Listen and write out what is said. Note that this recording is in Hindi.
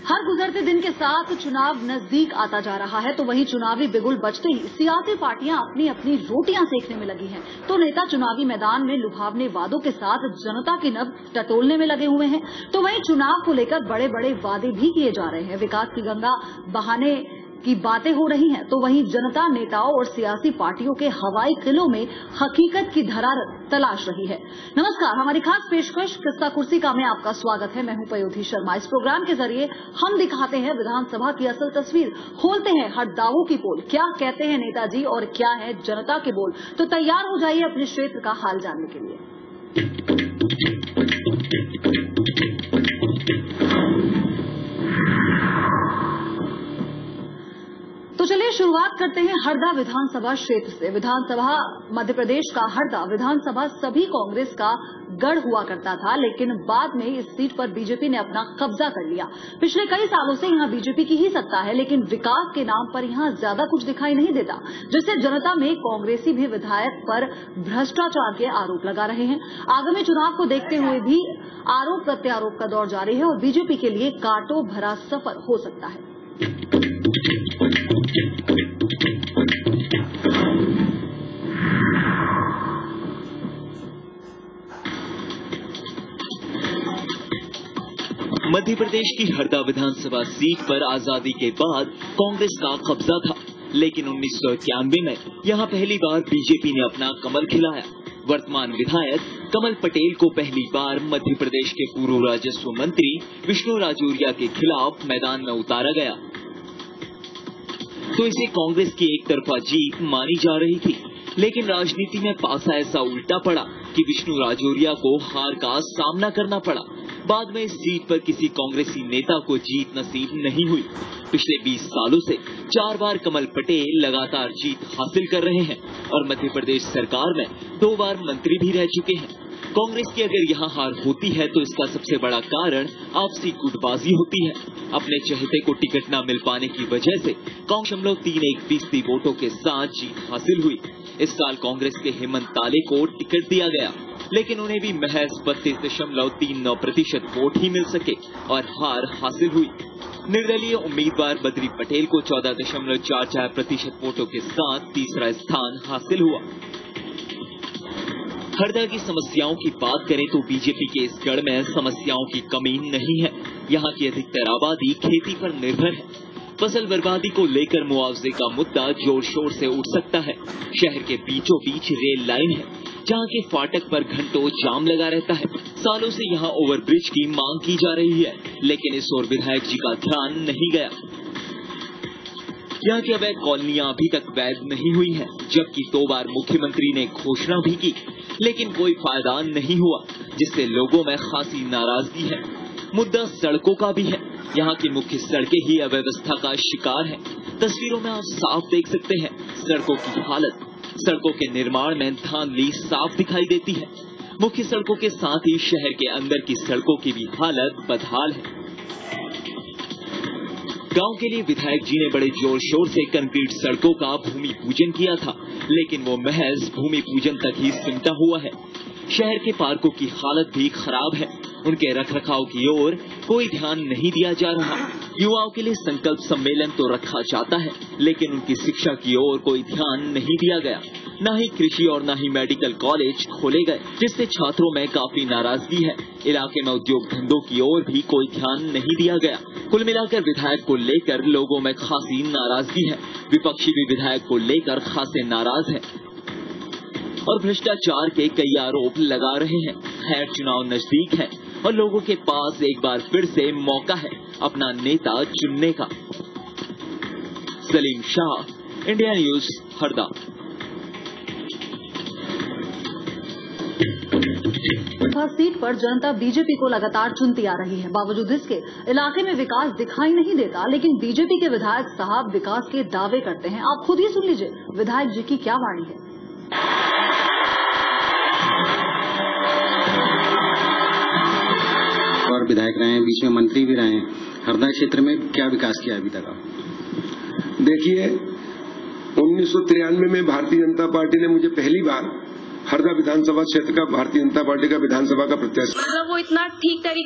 हर गुजरते दिन के साथ चुनाव नजदीक आता जा रहा है, तो वहीं चुनावी बिगुल बजते ही सियासी पार्टियां अपनी अपनी रोटियां सेकने में लगी हैं। तो नेता चुनावी मैदान में लुभावने वादों के साथ जनता की नब्ज टटोलने में लगे हुए हैं, तो वहीं चुनाव को लेकर बड़े बड़े वादे भी किए जा रहे हैं। विकास की गंगा बहाने की बातें हो रही हैं, तो वहीं जनता नेताओं और सियासी पार्टियों के हवाई किलों में हकीकत की धरा तलाश रही है। नमस्कार, हमारी खास पेशकश किस्सा कुर्सी का में आपका स्वागत है। मैं हूं पयोधी शर्मा। इस प्रोग्राम के जरिए हम दिखाते हैं विधानसभा की असल तस्वीर, खोलते हैं हर दावों की पोल। क्या कहते हैं नेताजी और क्या है जनता के बोल। तो तैयार हो जाइए अपने क्षेत्र का हाल जानने के लिए। तो चलिए शुरुआत करते हैं हरदा विधानसभा क्षेत्र से। विधानसभा मध्य प्रदेश का हरदा विधानसभा सभी कांग्रेस का गढ़ हुआ करता था, लेकिन बाद में इस सीट पर बीजेपी ने अपना कब्जा कर लिया। पिछले कई सालों से यहां बीजेपी की ही सत्ता है, लेकिन विकास के नाम पर यहां ज्यादा कुछ दिखाई नहीं देता, जिससे जनता में कांग्रेसी भी विधायक पर भ्रष्टाचार के आरोप लगा रहे हैं। आगामी चुनाव को देखते हुए भी आरोप प्रत्यारोप का दौर जारी है और बीजेपी के लिए कांटों भरा सफर हो सकता है। मध्य प्रदेश की हरदा विधानसभा सीट पर आजादी के बाद कांग्रेस का कब्जा था, लेकिन 1991 में यहां पहली बार बीजेपी ने अपना कमल खिलाया। वर्तमान विधायक कमल पटेल को पहली बार मध्य प्रदेश के पूर्व राजस्व मंत्री विष्णु राजौरिया के खिलाफ मैदान में उतारा गया, तो इसे कांग्रेस की एक तरफा जीत मानी जा रही थी। लेकिन राजनीति में पासा ऐसा उल्टा पड़ा कि विष्णु राजौरिया को हार का सामना करना पड़ा। बाद में इस सीट पर किसी कांग्रेसी नेता को जीत नसीब नहीं हुई। पिछले 20 सालों से 4 बार कमल पटेल लगातार जीत हासिल कर रहे हैं और मध्य प्रदेश सरकार में 2 बार मंत्री भी रह चुके हैं। कांग्रेस की अगर यहाँ हार होती है तो इसका सबसे बड़ा कारण आपसी गुटबाजी होती है। अपने चहेते को टिकट न मिल पाने की वजह से 0.31% वोटों के साथ जीत हासिल हुई। इस साल कांग्रेस के हेमंत ताले को टिकट दिया गया, लेकिन उन्हें भी महज 32.39% वोट ही मिल सके और हार हासिल हुई। निर्दलीय उम्मीदवार बद्री पटेल को 14.44% वोटों के साथ तीसरा स्थान हासिल हुआ। हरदा की समस्याओं की बात करें तो बीजेपी के इस गढ़ में समस्याओं की कमी नहीं है। यहाँ की अधिकतर आबादी खेती पर निर्भर है। फसल बर्बादी को लेकर मुआवजे का मुद्दा जोर शोर से उठ सकता है। शहर के बीचों बीच रेल लाइन है, जहाँ के फाटक पर घंटों जाम लगा रहता है। सालों से यहाँ ओवरब्रिज की मांग की जा रही है, लेकिन इस ओर विधायक जी का ध्यान नहीं गया। यहाँ की अवैध कॉलोनियां अभी तक वैध नहीं हुई हैं, जबकि 2 बार मुख्यमंत्री ने घोषणा भी की, लेकिन कोई फायदा नहीं हुआ, जिससे लोगों में खासी नाराजगी है। मुद्दा सड़कों का भी है। यहाँ की मुख्य सड़कें ही अव्यवस्था का शिकार हैं। तस्वीरों में आप साफ देख सकते हैं सड़कों की हालत। सड़कों के निर्माण में धांधली साफ दिखाई देती है। मुख्य सड़कों के साथ ही शहर के अंदर की सड़कों की भी हालत बदहाल है। गांव के लिए विधायक जी ने बड़े जोर शोर से कंक्रीट सड़कों का भूमि पूजन किया था, लेकिन वो महज भूमि पूजन तक ही सिमटा हुआ है। शहर के पार्कों की हालत भी खराब है। उनके रखरखाव की ओर कोई ध्यान नहीं दिया जा रहा। युवाओं के लिए संकल्प सम्मेलन तो रखा जाता है, लेकिन उनकी शिक्षा की ओर कोई ध्यान नहीं दिया गया। न ही कृषि और न ही मेडिकल कॉलेज खोले गए, जिससे छात्रों में काफी नाराजगी है। इलाके में उद्योग धंधों की ओर भी कोई ध्यान नहीं दिया गया। कुल मिलाकर विधायक को लेकर लोगों में खासी नाराजगी है। विपक्षी भी विधायक को लेकर खासे नाराज है और भ्रष्टाचार के कई आरोप लगा रहे हैं। खैर, चुनाव नजदीक है और लोगों के पास एक बार फिर से मौका है अपना नेता चुनने का। Salim Shah, India news, Harda. Seat पर जनता बीजेपी को लगातार चुनती आ रही है। बावजूद इसके इलाके में विकास दिखाई नहीं देता, लेकिन बीजेपी के विधायक साहब विकास के दावे करते हैं। आप खुद ही सुन लीजिए विधायक जी की क्या वाणी है। और विधायक रहे हैं, बीच में मंत्री भी रहे हैं। हरदा क्षेत्र में क्या विकास किया अभी तक? देखिए, 1993 में भारतीय जनता पार्टी ने मुझे पहली बार हरदा विधानसभा क्षेत्र का भारतीय जनता पार्टी का विधानसभा का प्रत्याशी, मतलब वो इतना ठीक तरीके